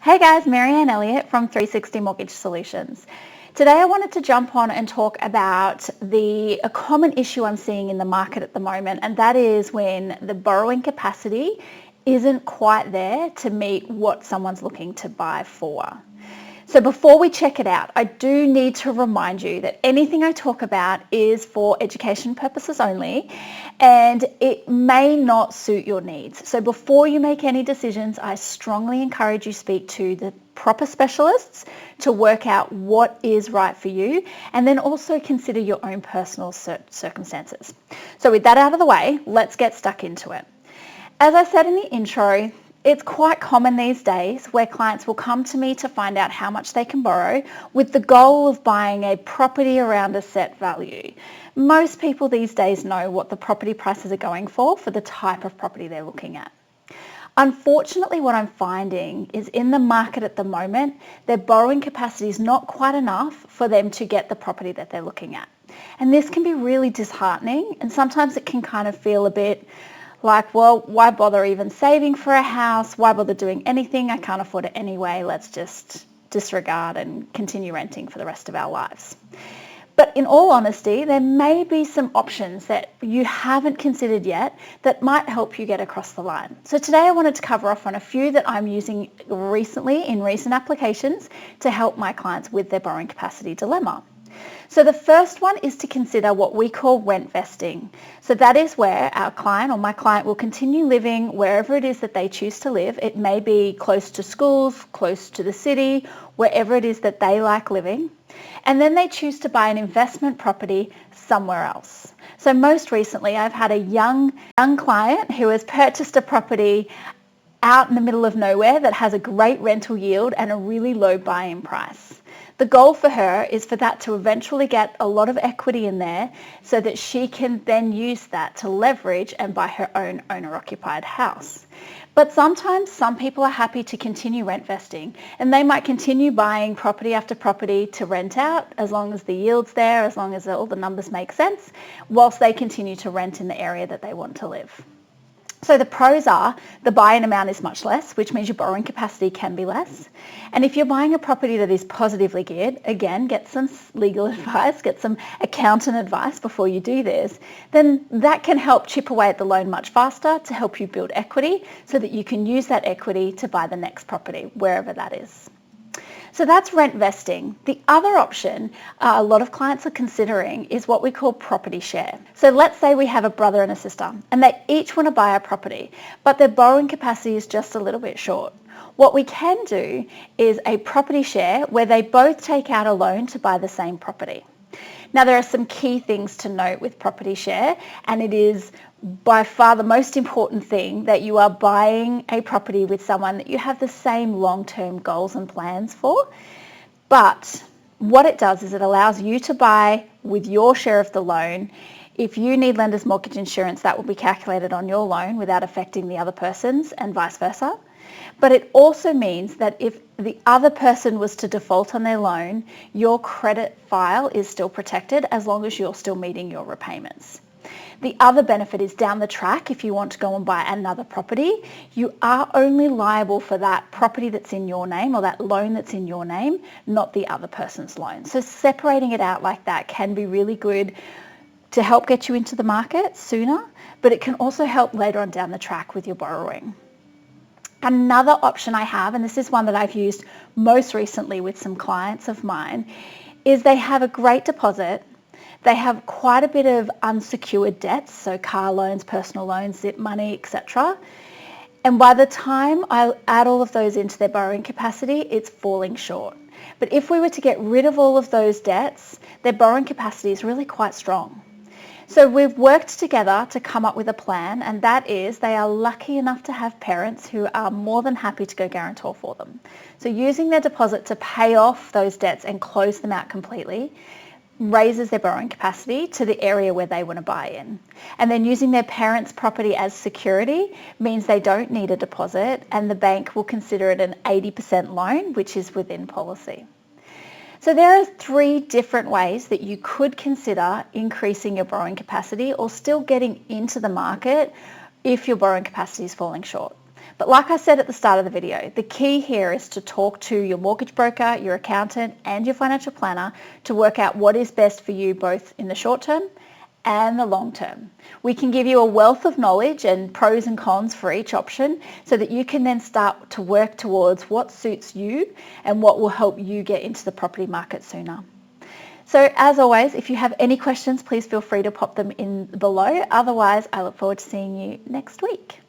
Hey guys, Maryanne Elliott from 360 Mortgage Solutions. Today I wanted to jump on and talk about a common issue I'm seeing in the market at the moment, and that is when the borrowing capacity isn't quite there to meet what someone's looking to buy for. So before we check it out, I do need to remind you that anything I talk about is for education purposes only, and it may not suit your needs. So before you make any decisions, I strongly encourage you speak to the proper specialists to work out what is right for you, and then also consider your own personal circumstances. So with that out of the way, let's get stuck into it. As I said in the intro, it's quite common these days where clients will come to me to find out how much they can borrow with the goal of buying a property around a set value. Most people these days know what the property prices are going for the type of property they're looking at. Unfortunately, what I'm finding is in the market at the moment, their borrowing capacity is not quite enough for them to get the property that they're looking at. And this can be really disheartening, and sometimes it can kind of feel a bit like, well, why bother even saving for a house? Why bother doing anything? I can't afford it anyway. Let's just disregard and continue renting for the rest of our lives. But in all honesty, there may be some options that you haven't considered yet that might help you get across the line. So today I wanted to cover off on a few that I'm using recently in recent applications to help my clients with their borrowing capacity dilemma. So the first one is to consider what we call rent vesting. So that is where our client or my client will continue living wherever it is that they choose to live. It may be close to schools, close to the city, wherever it is that they like living. And then they choose to buy an investment property somewhere else. So most recently, I've had a young client who has purchased a property out in the middle of nowhere that has a great rental yield and a really low buy-in price. The goal for her is for that to eventually get a lot of equity in there so that she can then use that to leverage and buy her own owner-occupied house. But sometimes some people are happy to continue rent vesting, and they might continue buying property after property to rent out as long as the yield's there, as long as all the numbers make sense, whilst they continue to rent in the area that they want to live. So the pros are the buy-in amount is much less, which means your borrowing capacity can be less. And if you're buying a property that is positively geared, again, get some legal advice, get some accountant advice before you do this, then that can help chip away at the loan much faster to help you build equity so that you can use that equity to buy the next property, wherever that is. So that's rent vesting. The other option a lot of clients are considering is what we call property share. So let's say we have a brother and a sister and they each want to buy a property, but their borrowing capacity is just a little bit short. What we can do is a property share where they both take out a loan to buy the same property. Now there are some key things to note with property share, and it is by far the most important thing that you are buying a property with someone that you have the same long-term goals and plans for. But what it does is it allows you to buy with your share of the loan. If you need lender's mortgage insurance, that will be calculated on your loan without affecting the other person's, and vice versa. But it also means that if the other person was to default on their loan, your credit file is still protected as long as you're still meeting your repayments. The other benefit is down the track, if you want to go and buy another property, you are only liable for that property that's in your name or that loan that's in your name, not the other person's loan. So separating it out like that can be really good to help get you into the market sooner, but it can also help later on down the track with your borrowing. Another option I have, and this is one that I've used most recently with some clients of mine, is they have a great deposit. They have quite a bit of unsecured debts, so car loans, personal loans, zip money, etc. And by the time I add all of those into their borrowing capacity, it's falling short. But if we were to get rid of all of those debts, their borrowing capacity is really quite strong. So we've worked together to come up with a plan, and that is they are lucky enough to have parents who are more than happy to go guarantor for them. So using their deposit to pay off those debts and close them out completely raises their borrowing capacity to the area where they want to buy in. And then using their parents' property as security means they don't need a deposit, and the bank will consider it an 80% loan, which is within policy. So there are 3 different ways that you could consider increasing your borrowing capacity or still getting into the market if your borrowing capacity is falling short. But like I said at the start of the video, the key here is to talk to your mortgage broker, your accountant, and your financial planner to work out what is best for you both in the short term and the long term. We can give you a wealth of knowledge and pros and cons for each option so that you can then start to work towards what suits you and what will help you get into the property market sooner. So as always, if you have any questions, please feel free to pop them in below. Otherwise, I look forward to seeing you next week.